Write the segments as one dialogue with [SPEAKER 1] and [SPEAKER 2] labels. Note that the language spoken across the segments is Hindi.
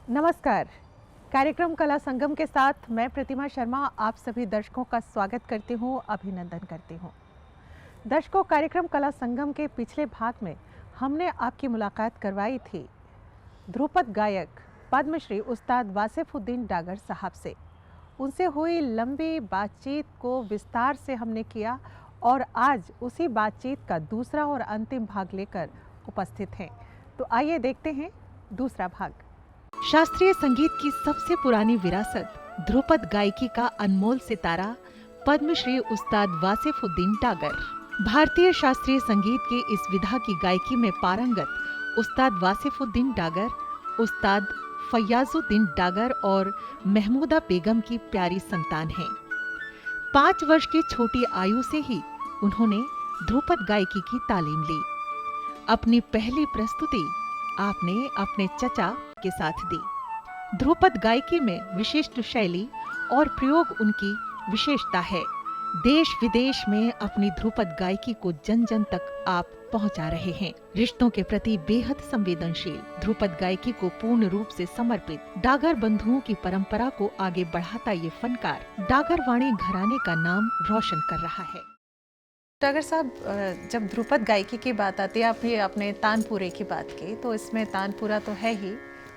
[SPEAKER 1] नमस्कार। कार्यक्रम कला संगम के साथ मैं प्रतिमा शर्मा आप सभी दर्शकों का स्वागत करती हूँ, अभिनंदन करती हूँ। दर्शकों, कार्यक्रम कला संगम के पिछले भाग में हमने आपकी मुलाकात करवाई थी ध्रुपद गायक पद्मश्री उस्ताद वासिफुद्दीन डागर साहब से। उनसे हुई लंबी बातचीत को विस्तार से हमने किया और आज उसी बातचीत का दूसरा और अंतिम भाग लेकर उपस्थित हैं। तो आइए देखते हैं दूसरा भाग। शास्त्रीय संगीत की सबसे पुरानी विरासत, ध्रुपद गायकी का अनमोल सितारा पद्मश्री उस्ताद वासिफुद्दीन डागर। भारतीय शास्त्रीय संगीत की इस विधा की गायकी में पारंगत उस्ताद वासिफुद्दीन डागर, उस्ताद फयाजुद्दीन डागर और महमूदा बेगम की प्यारी संतान हैं। 5 वर्ष की छोटी आयु से ही उन्होंने ध्रुपद गायकी की तालीम ली। अपनी पहली प्रस्तुति आपने अपने चचा के साथ दी। ध्रुपद गायकी में विशिष्ट शैली और प्रयोग उनकी विशेषता है। देश विदेश में अपनी ध्रुपद गायकी को जन जन तक आप पहुंचा रहे हैं। रिश्तों के प्रति बेहद संवेदनशील, ध्रुपद गायकी को पूर्ण रूप से समर्पित डागर बंधुओं की परंपरा को आगे बढ़ाता ये फनकार डागर वाणी घराने का नाम रोशन कर रहा है। डागर साहब, जब ध्रुपद गायकी की बात आती है, आपने अपने तानपुरे की बात की, तो इसमें तानपुरा तो है ही,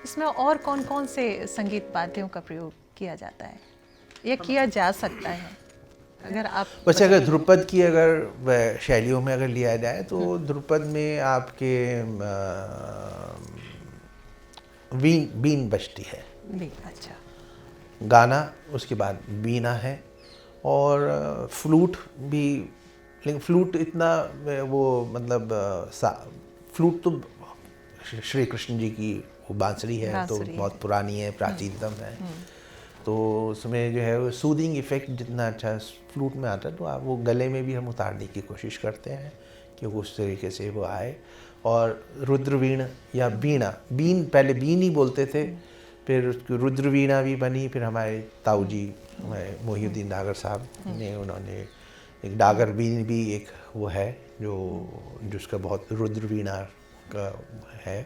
[SPEAKER 1] इसमें और कौन कौन से संगीत वाद्यों का प्रयोग किया जाता है या किया जा सकता है? अगर आप
[SPEAKER 2] वैसे अगर ध्रुपद की अगर शैलियों में अगर लिया जाए तो ध्रुपद में आपके बीन बजती है।
[SPEAKER 1] अच्छा।
[SPEAKER 2] गाना, उसके बाद बीना है और फ्लूट भी, लेकिन फ्लूट इतना वो मतलब फ्लूट तो श्री कृष्ण जी की वो बांसुरी है, तो बहुत पुरानी है, प्राचीनतम है। तो उसमें जो है वो सूदिंग इफेक्ट जितना अच्छा फ्लूट में आता है, तो आप वो गले में भी हम उतारने की कोशिश करते हैं कि उस तरीके से वो आए। और रुद्रवीण या बीना, पहले बीन ही बोलते थे, फिर उसकी रुद्रवीणा भी बनी। फिर हमारे ताऊ जी, हमारे मोहिउद्दीन डागर साहब ने, उन्होंने एक डागर बीन भी एक वो है जो जिसका बहुत रुद्रवीणा का है,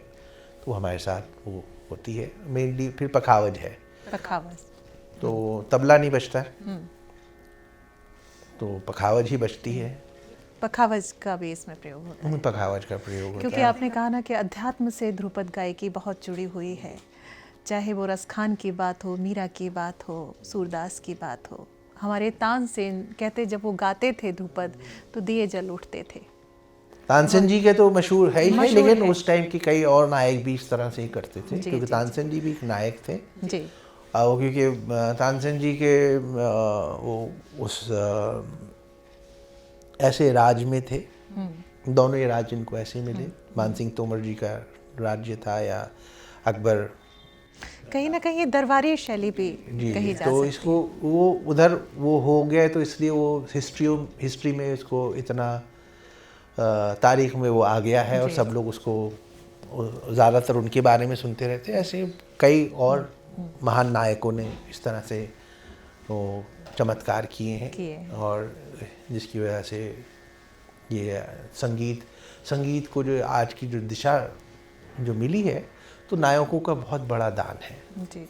[SPEAKER 2] तो हमारे साथ वो होती है मेनली। फिर पखावज है, तो तबला नहीं बजता, तो पखावज ही बजती है।
[SPEAKER 1] पखावज का भी इसमें प्रयोग होता है।
[SPEAKER 2] पखावज का प्रयोग होता है,
[SPEAKER 1] क्योंकि आपने कहा ना कि अध्यात्म से ध्रुपद गायकी बहुत जुड़ी हुई है। चाहे वो रसखान की बात हो, मीरा की बात हो, सूरदास की बात हो। हमारे तानसेन कहते जब वो गाते थे ध्रुपद तो दिए जल उठते थे।
[SPEAKER 2] तानसेन जी के तो मशहूर है ही है, लेकिन उस टाइम के कई और नायक भी इस तरह से ही करते थे, क्योंकि तानसेन जी भी एक नायक थे जी। क्योंकि तानसेन जी के वो उस ऐसे राज में थे, दोनों ये राज इनको ऐसे मिले। मानसिंह तोमर जी का राज्य था, या अकबर,
[SPEAKER 1] कहीं ना कहीं दरबारी शैली भी कही जा
[SPEAKER 2] तो इसको वो उधर वो हो गया, तो इसलिए वो हिस्ट्री में इसको इतना तारीख में वो आ गया है और सब लोग उसको ज़्यादातर उनके बारे में सुनते रहते हैं। ऐसे कई और महान नायकों ने इस तरह से वो चमत्कार किए हैं, और जिसकी वजह से ये संगीत को जो आज की जो दिशा जो मिली है, तो नायकों का बहुत बड़ा दान है
[SPEAKER 1] जी।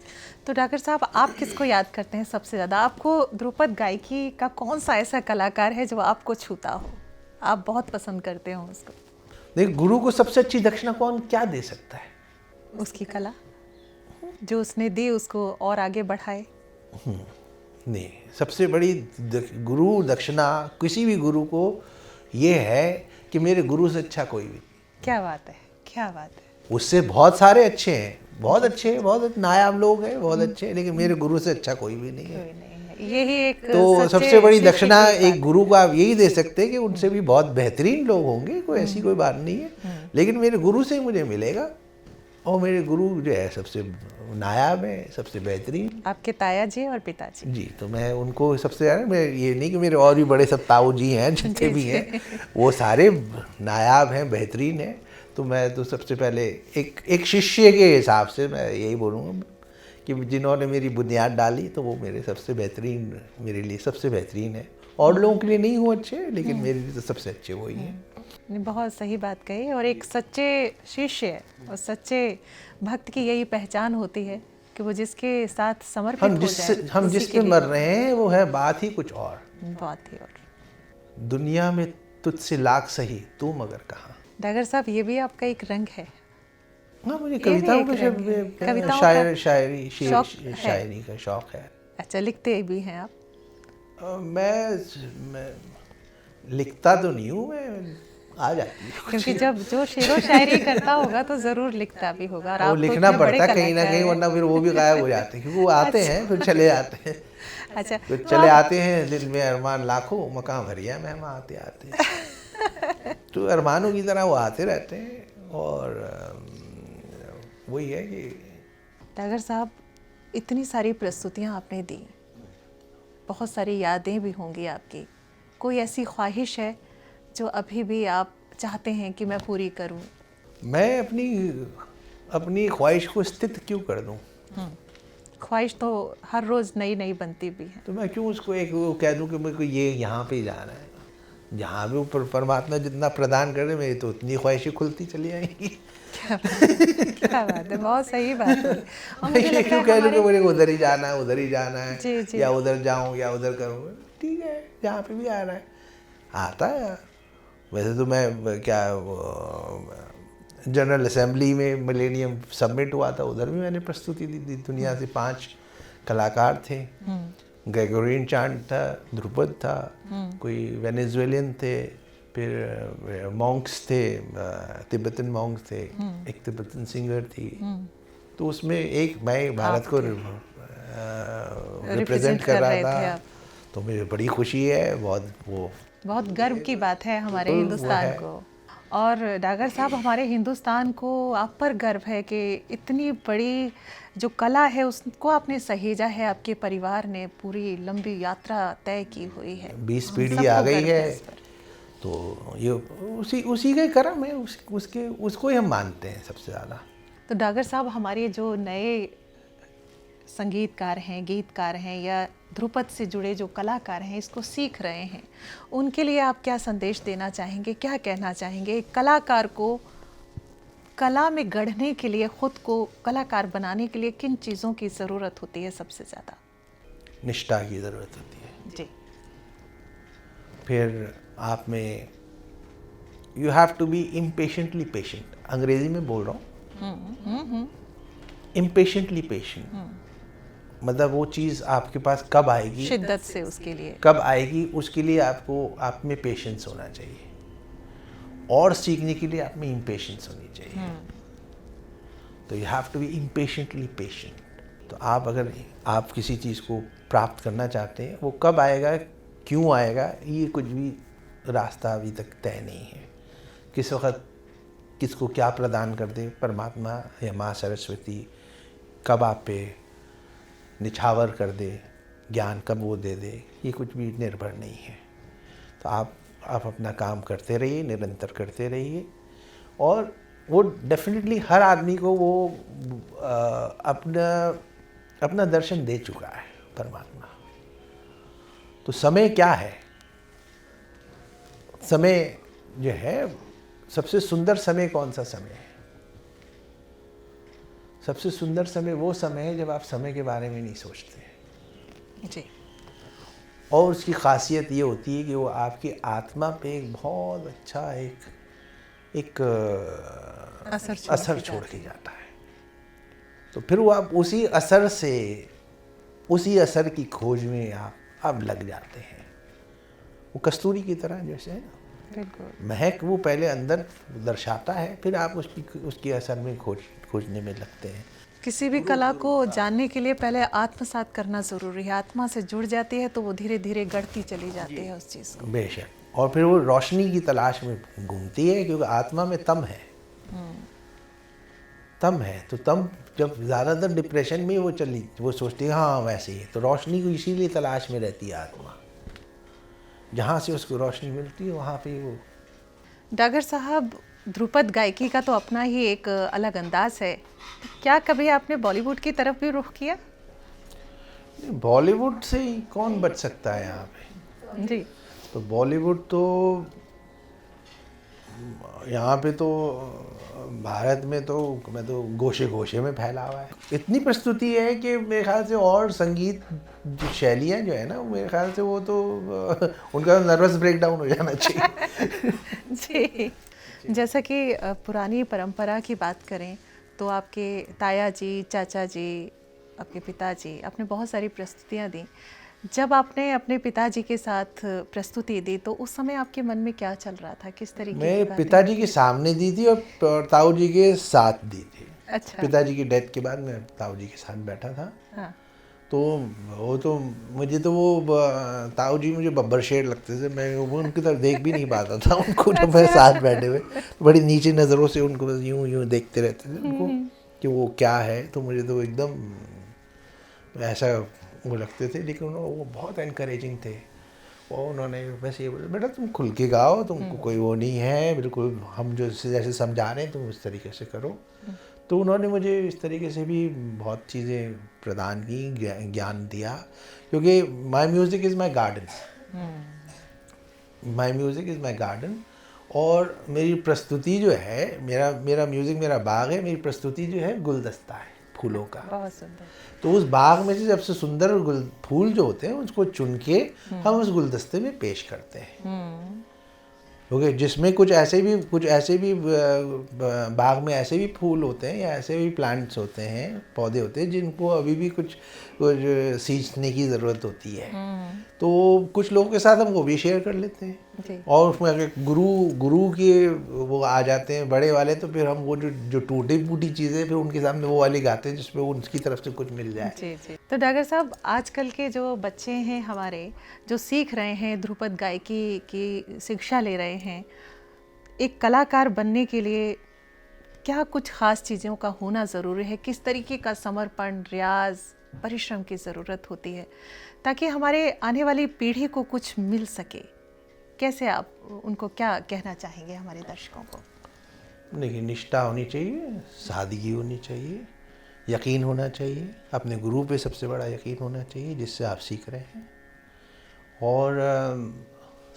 [SPEAKER 1] तो डागर साहब, आप किसको याद करते हैं सबसे ज़्यादा? आपको ध्रुपद गायकी का कौन सा ऐसा कलाकार है जो आपको छूता हो, आप बहुत पसंद करते हो उसको?
[SPEAKER 2] देख, गुरु को सबसे अच्छी दक्षिणा कौन क्या दे सकता है?
[SPEAKER 1] उसकी कला जो उसने दी, उसको और आगे बढ़ाए।
[SPEAKER 2] नहीं, सबसे बड़ी गुरु दक्षिणा किसी भी गुरु को ये है कि मेरे गुरु से अच्छा कोई भी।
[SPEAKER 1] क्या बात है, क्या बात है।
[SPEAKER 2] उससे बहुत सारे अच्छे हैं, बहुत अच्छे हैं, बहुत नायाब लोग हैं, बहुत अच्छे हैं, लेकिन मेरे गुरु से अच्छा कोई भी नहीं है।
[SPEAKER 1] यही एक
[SPEAKER 2] तो सबसे बड़ी दक्षिणा एक गुरु को आप यही दे सकते हैं कि उनसे भी बहुत बेहतरीन लोग होंगे, कोई ऐसी कोई बात नहीं है, लेकिन मेरे गुरु से ही मुझे मिलेगा। और मेरे गुरु जो है सबसे नायाब है, सबसे बेहतरीन।
[SPEAKER 1] आपके ताया जी और पिताजी
[SPEAKER 2] जी, तो मैं उनको सबसे ज़्यादा, मैं ये नहीं कि मेरे और भी बड़े सब ताऊ जी हैं, जितने भी हैं वो सारे नायाब हैं, बेहतरीन हैं। तो मैं तो सबसे पहले एक शिष्य के हिसाब से मैं यही बोलूँगा कि जिन्होंने मेरी बुनियाद डाली, तो वो मेरे सबसे बेहतरीन, मेरे लिए सबसे बेहतरीन है। और लोगों के लिए नहीं हो अच्छे, लेकिन मेरे लिए तो सबसे अच्छे वही हैं।
[SPEAKER 1] नहीं, बहुत सही बात कही। और एक सच्चे शिष्य और सच्चे भक्त की यही पहचान होती है कि वो जिसके साथ समर्पित हो जाए
[SPEAKER 2] हम
[SPEAKER 1] उसी
[SPEAKER 2] जिस
[SPEAKER 1] के
[SPEAKER 2] पे
[SPEAKER 1] लिए।
[SPEAKER 2] मर रहे हैं वो है बात ही कुछ और।
[SPEAKER 1] बहुत ही। और
[SPEAKER 2] दुनिया में तुझसे लाख सही तू मगर कहाँ।
[SPEAKER 1] डागर साहब, ये भी आपका एक रंग है।
[SPEAKER 2] हाँ, मुझे
[SPEAKER 1] ये भी
[SPEAKER 2] कविताओं
[SPEAKER 1] एक
[SPEAKER 2] का
[SPEAKER 1] रंग है। कविताओं का शौक है।
[SPEAKER 2] शायरी का शौक है।
[SPEAKER 1] अच्छा, लिखते भी हैं आप?
[SPEAKER 2] मैं लिखता तो नहीं हूँ, मैं आ जाती है कुछ।
[SPEAKER 1] क्योंकि जब जो शेरो शायरी करता होगा तो जरूर लिखता भी होगा। और
[SPEAKER 2] वो
[SPEAKER 1] आप तो
[SPEAKER 2] लिखना
[SPEAKER 1] इतने बड़े
[SPEAKER 2] पड़ता है कहीं ना
[SPEAKER 1] कलाकार
[SPEAKER 2] कहीं,
[SPEAKER 1] हैं।
[SPEAKER 2] वरना फिर वो भी गायब हो जाते हैं, क्योंकि वो आते हैं फिर चले जाते हैं।
[SPEAKER 1] अच्छा,
[SPEAKER 2] फिर
[SPEAKER 1] तो
[SPEAKER 2] चले
[SPEAKER 1] आप
[SPEAKER 2] आते हैं, दिल में अरमान लाखों मकान भरिया मेहमान आते आते। तो अरमानों की तरह वो आते रहते हैं। और वही है कि
[SPEAKER 1] डागर साहब, इतनी सारी प्रस्तुतियां आपने दी, बहुत सारी यादें भी होंगी आपकी। कोई ऐसी ख्वाहिश है जो अभी भी आप चाहते हैं कि मैं पूरी करूं?
[SPEAKER 2] मैं अपनी ख्वाहिश को स्थित क्यों कर दूं।
[SPEAKER 1] ख्वाहिश तो हर रोज़ नई नई बनती भी है।
[SPEAKER 2] तो मैं क्यों उसको एक वो कह दूं कि मेरे को ये यहाँ पे जाना है। जहाँ भी ऊपर परमात्मा जितना प्रदान करे, मेरी तो उतनी ख्वाहिशें खुलती चली आएंगी।
[SPEAKER 1] क्या बात है, बहुत सही बात है। और
[SPEAKER 2] मैं
[SPEAKER 1] मुझे
[SPEAKER 2] ये
[SPEAKER 1] लगता
[SPEAKER 2] क्यों
[SPEAKER 1] है
[SPEAKER 2] कह दूं कि
[SPEAKER 1] हमारे
[SPEAKER 2] मुझे उधर ही जाना है, उधर ही जाना है,
[SPEAKER 1] जी जी
[SPEAKER 2] या उधर जाऊं या उधर करूं। ठीक है, जहाँ पे भी आ रहा है आता है। वैसे तो मैं क्या जनरल असेंबली में मिलेनियम समिट हुआ था, उधर भी मैंने प्रस्तुति दी थी। दुनिया से 5 कलाकार थे। ग्रेगोरियन चांट था, ध्रुपद था, कोई वेनेजुएलियन थे, फिर मॉन्क्स थे, तिब्बतन मॉन्क्स थे, एक तिब्बतन सिंगर थी। तो उसमें एक मैं भारत को रिप्रेजेंट कर रहा
[SPEAKER 1] रहे थे
[SPEAKER 2] था।
[SPEAKER 1] आप।
[SPEAKER 2] तो मुझे बड़ी खुशी है, बहुत वो
[SPEAKER 1] बहुत गर्व की बात है हमारे
[SPEAKER 2] वो
[SPEAKER 1] हिंदुस्तान
[SPEAKER 2] है।
[SPEAKER 1] को। और डागर साहब, हमारे हिंदुस्तान को आप पर गर्व है कि इतनी बड़ी जो कला है उसको आपने सहेजा है। आपके परिवार ने पूरी लंबी यात्रा तय की हुई है।
[SPEAKER 2] 20
[SPEAKER 1] हम
[SPEAKER 2] पीढ़ी
[SPEAKER 1] सबको
[SPEAKER 2] आ गई
[SPEAKER 1] गर्व
[SPEAKER 2] है।
[SPEAKER 1] इस पर।
[SPEAKER 2] तो ये उसी का ही कर्म है, उसको ही हम मानते हैं सबसे ज़्यादा।
[SPEAKER 1] तो डागर साहब, हमारे जो नए संगीतकार हैं, गीतकार हैं, या ध्रुपद से जुड़े जो कलाकार हैं, इसको सीख रहे हैं, उनके लिए आप क्या संदेश देना चाहेंगे, क्या कहना चाहेंगे? एक कलाकार को कला में गढ़ने के लिए, खुद को कलाकार बनाने के लिए किन चीज़ों की ज़रूरत होती है सबसे ज़्यादा?
[SPEAKER 2] निष्ठा की ज़रूरत होती है।
[SPEAKER 1] जी।
[SPEAKER 2] फिर आप में you have to be impatiently patient. अंग्रेजी में बोल रहा हूँ। इम्पेशेंटली पेशेंट मतलब वो चीज़ आपके पास कब आएगी,
[SPEAKER 1] शिद्दत से उसके लिए
[SPEAKER 2] कब आएगी, उसके लिए आपको आप में पेशेंस होना चाहिए। और सीखने के लिए आप में इम्पेशेंस होनी चाहिए। तो you have to be impatiently patient. तो आप अगर आप किसी चीज़ को प्राप्त करना चाहते हैं, वो कब आएगा, क्यों आएगा, ये कुछ भी रास्ता अभी तक तय नहीं है। किस वक्त किसको क्या प्रदान कर दे परमात्मा या माँ सरस्वती, कब आप पे निछावर कर दे, ज्ञान कब वो दे दे, ये कुछ भी निर्भर नहीं है। तो आप अपना काम करते रहिए, निरंतर करते रहिए। और वो डेफिनेटली हर आदमी को वो अपना दर्शन दे चुका है परमात्मा। तो समय क्या है, समय जो है, सबसे सुंदर समय कौन सा समय है? सबसे सुंदर समय वो समय है जब आप समय के बारे में नहीं सोचते
[SPEAKER 1] जी।
[SPEAKER 2] और उसकी खासियत ये होती है कि वो आपकी आत्मा पे एक बहुत अच्छा एक असर छोड़ के जाता है। तो फिर वो आप उसी असर की खोज में आप लग जाते हैं। वो कस्तूरी की तरह जैसे है ना,
[SPEAKER 1] बिल्कुल।
[SPEAKER 2] महक वो पहले अंदर दर्शाता है, फिर आप उसकी असर में खोजने में लगते हैं।
[SPEAKER 1] किसी भी कला को जानने के लिए पहले आत्मसात करना ज़रूरी है। आत्मा से जुड़ जाती है तो वो धीरे धीरे गढ़ती चली जाती है उस चीज़ को।
[SPEAKER 2] बेशक। और फिर वो रोशनी की तलाश में घूमती है, क्योंकि आत्मा में तम है। तम है तो तम जब ज़्यादातर डिप्रेशन में वो सोचती है हाँ वैसे ही। तो रोशनी को इसीलिए तलाश में रहती है आत्मा। जहाँ से उसको रोशनी मिलती है वहाँ पे वो।
[SPEAKER 1] डागर साहब, ध्रुपद गायकी का तो अपना ही एक अलग अंदाज है। क्या कभी आपने बॉलीवुड की तरफ भी रुख किया?
[SPEAKER 2] बॉलीवुड से ही कौन बच सकता है यहाँ पे?
[SPEAKER 1] जी।
[SPEAKER 2] तो बॉलीवुड तो यहाँ पे तो भारत में तो मैं तो गोशे गोशे में फैला हुआ है। इतनी प्रस्तुति है कि मेरे ख्याल से और संगीत जो शैलियाँ जो है ना, मेरे ख्याल से वो तो उनका नर्वस ब्रेकडाउन हो जाना चाहिए।
[SPEAKER 1] जी, जैसा कि पुरानी परंपरा की बात करें तो आपके ताया जी, चाचा जी, आपके पिताजी, आपने बहुत सारी प्रस्तुतियाँ दी। जब आपने अपने पिताजी के साथ प्रस्तुति दी तो उस समय आपके मन में क्या चल रहा था, किस तरीके की
[SPEAKER 2] मैं
[SPEAKER 1] बातें?
[SPEAKER 2] पिताजी के सामने दी थी और ताऊ जी के साथ दी थी।
[SPEAKER 1] अच्छा।
[SPEAKER 2] पिताजी की डेथ के बाद मैं ताऊ जी के साथ बैठा था।
[SPEAKER 1] हाँ।
[SPEAKER 2] तो वो तो मुझे तो वो ताऊ जी मुझे बब्बर शेर लगते थे। मैं वो उनकी तरफ देख भी नहीं पाता था उनको जब मैं साथ बैठे हुए, बड़ी नीचे नज़रों से उनको बस यूं यूं देखते रहते थे उनको कि वो क्या है। तो मुझे तो एकदम ऐसा वो लगते थे, लेकिन वो बहुत एनकरेजिंग थे। और उन्होंने बस ये बोला, बेटा तुम खुल के गाओ, तुमको कोई वो नहीं है, बिल्कुल हम जो जैसे समझा रहे हैं तुम उस तरीके से करो। तो उन्होंने मुझे इस तरीके से भी बहुत चीज़ें प्रदान की, ज्ञान दिया, क्योंकि माई music is my garden. My music is my garden. और मेरी प्रस्तुति जो है, मेरा म्यूज़िक मेरा बाग है, मेरी प्रस्तुति जो है गुलदस्ता है फूलों का।
[SPEAKER 1] बहुत सुंदर।
[SPEAKER 2] तो उस बाग में से सबसे सुंदर फूल जो होते हैं उसको चुन के हम उस गुलदस्ते में पेश करते हैं। क्योंकि जिसमें कुछ ऐसे भी बाग में ऐसे भी फूल होते हैं या ऐसे भी प्लांट्स होते हैं, पौधे होते हैं जिनको अभी भी कुछ सींचने की ज़रूरत होती है। तो कुछ लोगों के साथ हम वो भी शेयर कर लेते हैं। और उसमें अगर गुरु के वो आ जाते हैं बड़े वाले, तो फिर हम वो जो टूटी फूटी चीज़ें फिर उनके सामने वो वाली गाते हैं जिसमें उनकी तरफ से कुछ मिल जाए।
[SPEAKER 1] जी जी। तो डागर साहब, आजकल के जो बच्चे हैं हमारे, जो सीख रहे हैं, ध्रुपद गायकी की शिक्षा ले रहे हैं, एक कलाकार बनने के लिए क्या कुछ ख़ास चीज़ों का होना ज़रूरी है? किस तरीके का समर्पण, रियाज, परिश्रम की ज़रूरत होती है ताकि हमारे आने वाली पीढ़ी को कुछ मिल सके? कैसे आप उनको क्या कहना चाहेंगे हमारे दर्शकों को?
[SPEAKER 2] देखिए, निष्ठा होनी चाहिए, सादगी होनी चाहिए, यकीन होना चाहिए, अपने गुरु पे सबसे बड़ा यकीन होना चाहिए जिससे आप सीख रहे हैं। और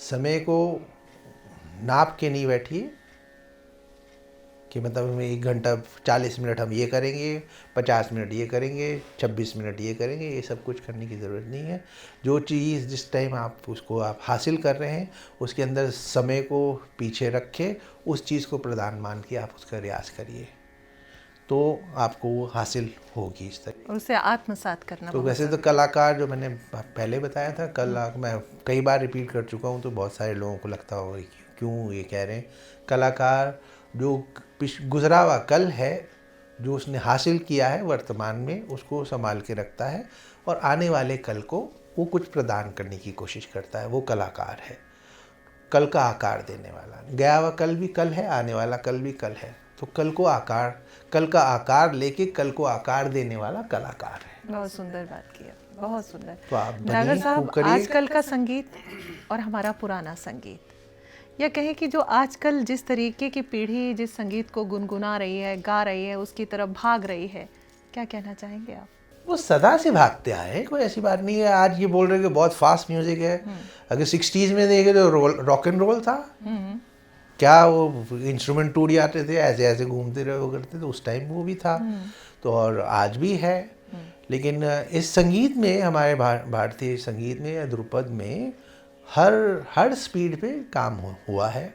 [SPEAKER 2] समय को नाप के नहीं बैठिए कि मतलब हमें 1 घंटा 40 मिनट हम ये करेंगे, 50 मिनट ये करेंगे, 26 मिनट ये करेंगे। ये सब कुछ करने की ज़रूरत नहीं है। जो चीज़ जिस टाइम आप हासिल कर रहे हैं उसके अंदर समय को पीछे रखे, उस चीज़ को प्रधान मान के आप उसका रियाज करिए, तो आपको वो हासिल होगी इस तरह।
[SPEAKER 1] और उसे आत्मसात करना।
[SPEAKER 2] तो वैसे तो कलाकार, जो मैंने पहले बताया था, मैं कई बार रिपीट कर चुका हूँ, तो बहुत सारे लोगों को लगता होगा क्यों ये कह रहे हैं। कलाकार जो गुजरा हुआ कल है, जो उसने हासिल किया है वर्तमान में, उसको संभाल के रखता है और आने वाले कल को वो कुछ प्रदान करने की कोशिश करता है। वो कलाकार है, कल का आकार देने वाला। गया हुआ कल भी कल है, आने वाला कल भी कल है। तो कल का आकार लेके कल को आकार देने वाला कलाकार है।
[SPEAKER 1] बहुत सुंदर बात किया, बहुत सुंदर।
[SPEAKER 2] तो आप
[SPEAKER 1] नागर साहब, आजकल का संगीत और हमारा पुराना संगीत, या कहें कि जो आजकल जिस तरीके की पीढ़ी जिस संगीत को गुनगुना रही है, गा रही है, उसकी तरफ भाग रही है, क्या कहना चाहेंगे आप?
[SPEAKER 2] वो सदा से भागते आए हैं, कोई ऐसी बात नहीं है। आज ये बोल रहे हैं कि बहुत फास्ट म्यूजिक है। अगर 60s में देखे तो रॉक एंड रोल था। क्या वो इंस्ट्रूमेंट टूट जाते थे, ऐसे ऐसे घूमते रहे करते थे, उस टाइम वो भी था। तो और आज भी है। लेकिन इस संगीत में, हमारे भारतीय संगीत में या ध्रुपद में हर स्पीड पे काम हुआ है।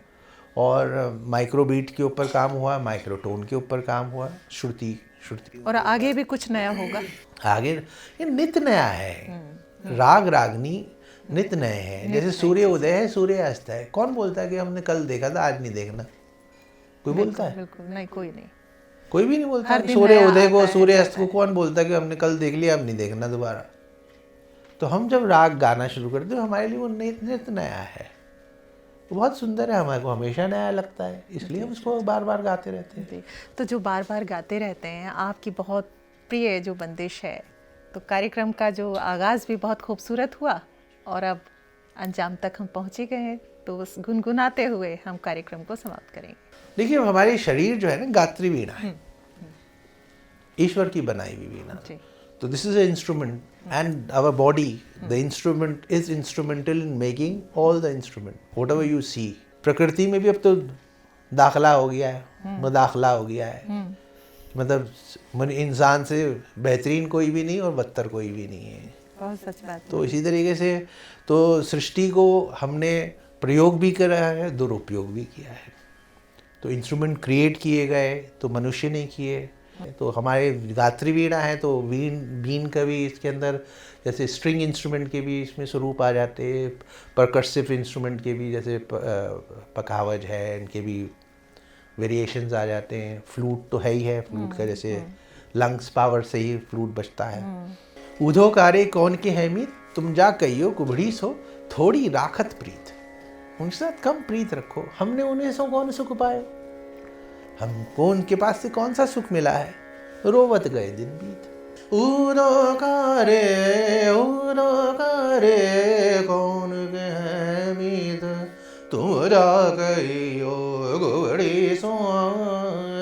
[SPEAKER 2] और माइक्रो बीट के ऊपर काम हुआ, माइक्रोटोन के ऊपर काम हुआ, श्रुति।
[SPEAKER 1] और आगे भी कुछ नया होगा।
[SPEAKER 2] आगे ये नित्य नया है। राग रागनी नित्य नए हैं। जैसे सूर्य उदय है, सूर्य अस्त है। कौन बोलता है कि हमने कल देखा था आज नहीं देखना? कोई बोलता है?
[SPEAKER 1] बिल्कुल नहीं, कोई नहीं,
[SPEAKER 2] कोई भी नहीं बोलता। सूर्य उदय को, सूर्य अस्त को कौन बोलता है कि हमने कल देख लिया अब नहीं देखना दोबारा? तो हम जब राग गाना शुरू करते हैं, हमारे लिए वो नित्य नया है, वो बहुत सुंदर है, हमारे को हमेशा नया लगता है, इसलिए हम उसको बार बार गाते रहते हैं।
[SPEAKER 1] तो जो बार बार गाते रहते हैं, आपकी बहुत प्रिय जो बंदिश है, तो कार्यक्रम का जो आगाज़ भी बहुत खूबसूरत हुआ और अब अंजाम तक हम पहुँच गए हैं। तो उस गुनगुनाते हुए हम कार्यक्रम को समाप्त करेंगे।
[SPEAKER 2] देखिए, हमारे शरीर जो है ना, गात्री वीणा है, ईश्वर की बनाई हुई वीणा। तो this is a instrument and our body, the instrument is instrumental in making all the instrument, whatever you see. प्रकृति में भी अब तो दाखला हो गया है, मुदाखला हो गया है। मतलब इंसान से बेहतरीन कोई भी नहीं और बदतर कोई भी नहीं है।
[SPEAKER 1] बहुत सच बात।
[SPEAKER 2] तो इसी तरीके से तो सृष्टि को हमने प्रयोग भी करा है, दुरुपयोग भी किया है। तो इंस्ट्रूमेंट क्रिएट किए गए तो मनुष्य ने किए। तो हमारे गात्री वीणा है तो बीन का भी इसके अंदर, जैसे स्ट्रिंग इंस्ट्रूमेंट के भी इसमें स्वरूप आ जाते हैं, परकसिव इंस्ट्रूमेंट के भी, जैसे पखावज है, इनके भी वेरिएशंस आ जाते हैं। फ्लूट तो है ही है, फ्लूट का जैसे लंग्स पावर से ही फ्लूट बजता है। उधो कारे कौन के है मीत, तुम जा कहियो कुबड़ी सो, थोड़ी राखत प्रीत। उनके साथ कम प्रीत रखो, हमने उन्हें सो कौन सुख पाए, हमको उनके पास से कौन सा सुख मिला है, रोवत गए दिन बीत। उदो कारे कौन के है मीत, तुम जा कहियो कुबड़ी सो,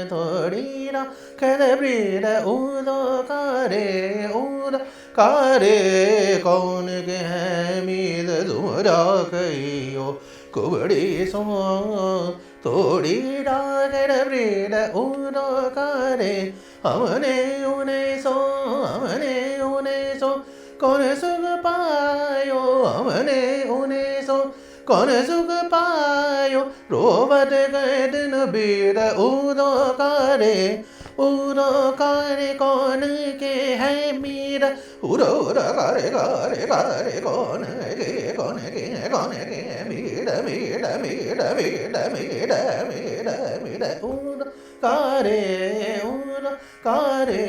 [SPEAKER 2] थोड़ी राखत प्रीत। उदो कारे कौन के है मीत, तुम जा कहियो कुबड़ी सो, थोड़ी राखत प्रीत। उदो कारे हमने उन्हें सो कौन सुख पायो, हमने उन्हें सो कौन सुख पायो, रोवत गए दिन बीत। उदो कारे कौन के है मीत, उदो कारे कौन के मीत, उदो कारे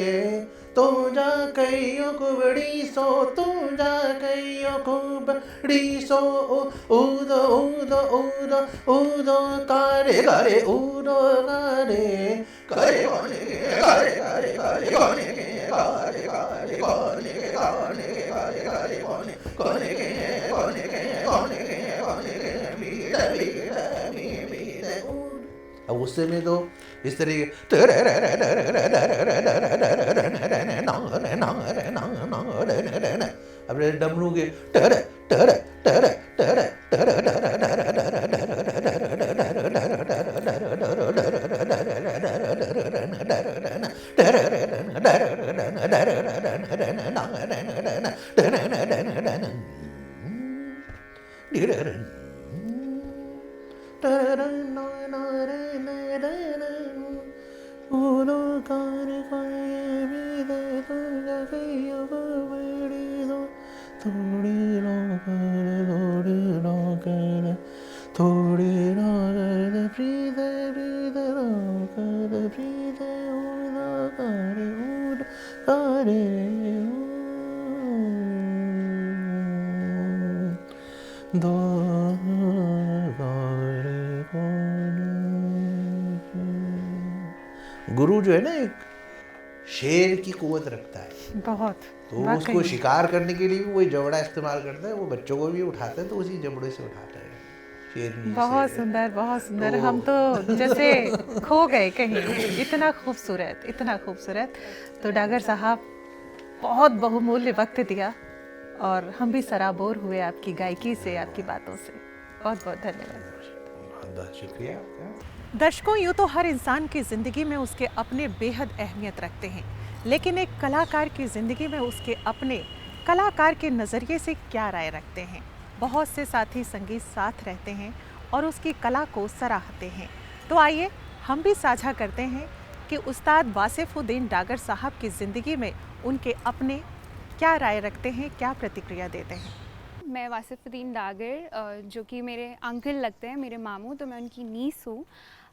[SPEAKER 2] तो जा कहियो कुबड़ी सो, तुम जा कहियो कुबड़ी सो। उदो कारे उदो कारे अब उससे में तो इस तरीके अपने डमरू के गुरु जो है ना, एक शेर की कुवत रखता है
[SPEAKER 1] बहुत।
[SPEAKER 2] तो उसको शिकार करने के लिए भी वही जबड़ा इस्तेमाल करता है। वो बच्चों को भी उठाता है तो उसी जबड़े से उठाता है शेरनी।
[SPEAKER 1] बहुत सुंदर, बहुत सुंदर। हम तो जैसे खो गए कहीं, इतना खूबसूरत। तो डागर साहब बहुत बहुमूल्य वक्त दिया और हम भी सराबोर हुए आपकी गायकी से, आपकी बातों से। बहुत बहुत धन्यवाद।
[SPEAKER 2] बहुत शुक्रिया।
[SPEAKER 1] दर्शकों, यूँ तो हर इंसान की ज़िंदगी में उसके अपने बेहद अहमियत रखते हैं, लेकिन एक कलाकार की ज़िंदगी में उसके अपने कलाकार के नज़रिए से क्या राय रखते हैं। बहुत से साथी संगीत साथ रहते हैं और उसकी कला को सराहते हैं। तो आइए हम भी साझा करते हैं कि उस्ताद वासिफुद्दीन डागर साहब की ज़िंदगी में उनके अपने क्या राय रखते हैं, क्या प्रतिक्रिया देते हैं।
[SPEAKER 3] मैं वासिफुद्दीन डागर, जो कि मेरे अंकल लगते हैं, मेरे मामू, तो मैं उनकी नीस हूँ।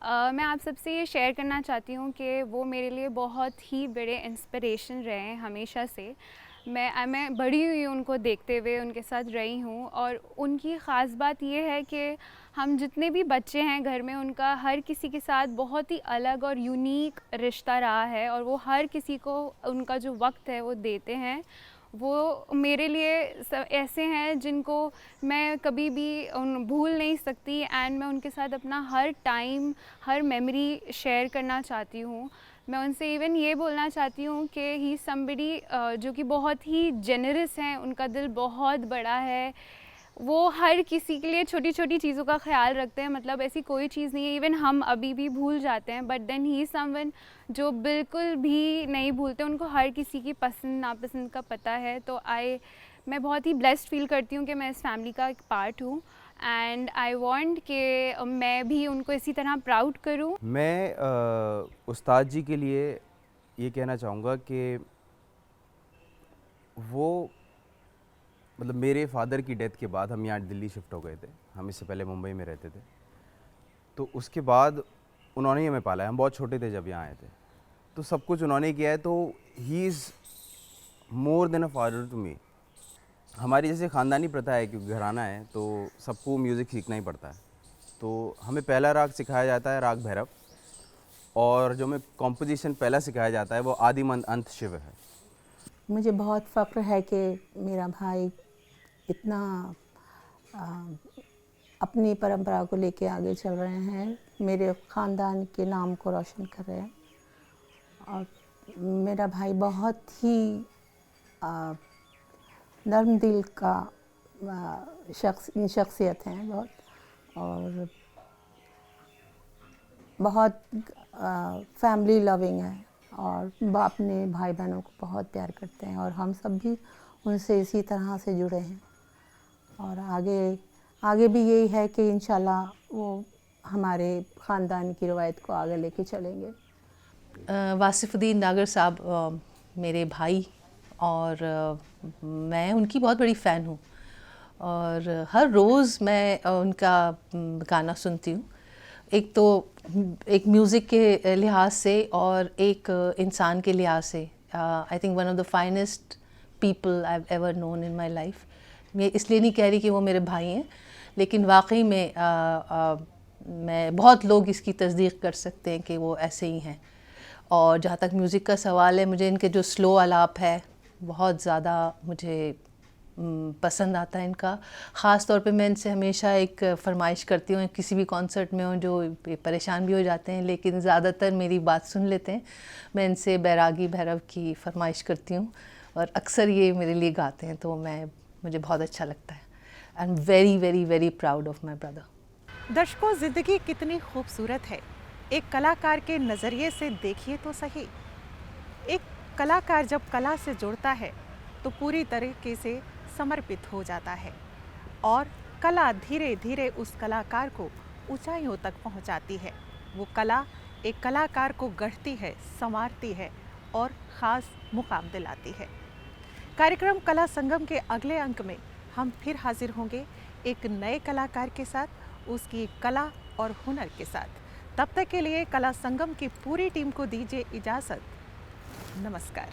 [SPEAKER 3] मैं आप सबसे ये शेयर करना चाहती हूँ कि वो मेरे लिए बहुत ही बड़े इंस्पिरेशन रहे हैं हमेशा से। मैं बड़ी हुई उनको देखते हुए, उनके साथ रही हूँ। और उनकी ख़ास बात ये है कि हम जितने भी बच्चे हैं घर में, उनका हर किसी के साथ बहुत ही अलग और यूनिक रिश्ता रहा है और वो हर किसी को उनका जो वक्त है वो देते हैं। वो मेरे लिए ऐसे हैं जिनको मैं कभी भी भूल नहीं सकती एंड मैं उनके साथ अपना हर टाइम, हर मेमोरी शेयर करना चाहती हूँ। मैं उनसे इवन ये बोलना चाहती हूँ कि ही समबडी जो कि बहुत ही जेनरस हैं, उनका दिल बहुत बड़ा है। वो हर किसी के लिए छोटी छोटी चीज़ों का ख्याल रखते हैं, मतलब ऐसी कोई चीज़ नहीं है, इवन हम अभी भी भूल जाते हैं, but then he is someone जो बिल्कुल भी नहीं भूलते, उनको हर किसी की पसंद नापसंद का पता है। तो मैं बहुत ही ब्लेस्ड फील करती हूँ कि मैं इस फैमिली का एक पार्ट हूँ, एंड आई वांट कि मैं भी उनको इसी तरह प्राउड करूँ।
[SPEAKER 4] मैं उस्ताद जी के लिए ये कहना चाहूँगा कि वो मतलब मेरे फादर की डेथ के बाद हम यहाँ दिल्ली शिफ्ट हो गए थे। हम इससे पहले मुंबई में रहते थे, तो उसके बाद उन्होंने ही हमें पाला है। हम बहुत छोटे थे जब यहाँ आए थे, तो सब कुछ उन्होंने किया है। तो he is more than a father to me. हमारी जैसे ख़ानदानी प्रथा है, क्योंकि घराना है तो सबको म्यूज़िक सीखना ही पड़ता है। तो हमें पहला राग सिखाया जाता है राग भैरव, और जो हमें कॉम्पोजिशन पहला सिखाया जाता है वो आदि मंद अंत शिव है।
[SPEAKER 5] मुझे बहुत फ़ख्र है कि मेरा भाई इतना अपनी परंपरा को लेके आगे चल रहे हैं, मेरे ख़ानदान के नाम को रोशन कर रहे हैं। और मेरा भाई बहुत ही नर्म दिल का शख्सियत हैं बहुत, और बहुत फैमिली लविंग है, और अपने भाई बहनों को बहुत प्यार करते हैं, और हम सब भी उनसे इसी तरह से जुड़े हैं। और आगे भी यही है कि इंशाल्लाह वो हमारे ख़ानदान की रवायत को आगे लेके चलेंगे।
[SPEAKER 6] वासिफुद्दीन नागर साहब मेरे भाई, और मैं उनकी बहुत बड़ी फ़ैन हूँ, और हर रोज़ मैं उनका गाना सुनती हूँ। एक तो एक म्यूज़िक के लिहाज से और एक इंसान के लिहाज से। I think one of the finest people I have ever known in my life. मैं इसलिए नहीं कह रही कि वो मेरे भाई हैं, लेकिन वाकई में मैं बहुत लोग इसकी तस्दीक कर सकते हैं कि वो ऐसे ही हैं। और जहाँ तक म्यूज़िक का सवाल है, मुझे इनके जो स्लो आलाप है बहुत ज़्यादा मुझे पसंद आता है इनका। ख़ास तौर पे मैं इनसे हमेशा एक फरमाइश करती हूँ, किसी भी कॉन्सर्ट में हो जो परेशान भी हो जाते हैं लेकिन ज़्यादातर मेरी बात सुन लेते हैं, मैं इनसे बैरागी भैरव की फरमाइश करती हूँ, और अक्सर ये मेरे लिए गाते हैं, तो मुझे बहुत अच्छा लगता है। I am very very very proud of my brother.
[SPEAKER 1] दर्शकों, ज़िंदगी कितनी खूबसूरत है, एक कलाकार के नज़रिए से देखिए तो सही। एक कलाकार जब कला से जुड़ता है तो पूरी तरीके से समर्पित हो जाता है, और कला धीरे धीरे उस कलाकार को ऊंचाइयों तक पहुंचाती है। वो कला एक कलाकार को गढ़ती है, संवारती है और ख़ास मुकाम दिलाती है। कार्यक्रम कला संगम के अगले अंक में हम फिर हाजिर होंगे एक नए कलाकार के साथ, उसकी कला और हुनर के साथ। तब तक के लिए कला संगम की पूरी टीम को दीजिए इजाज़त। नमस्कार।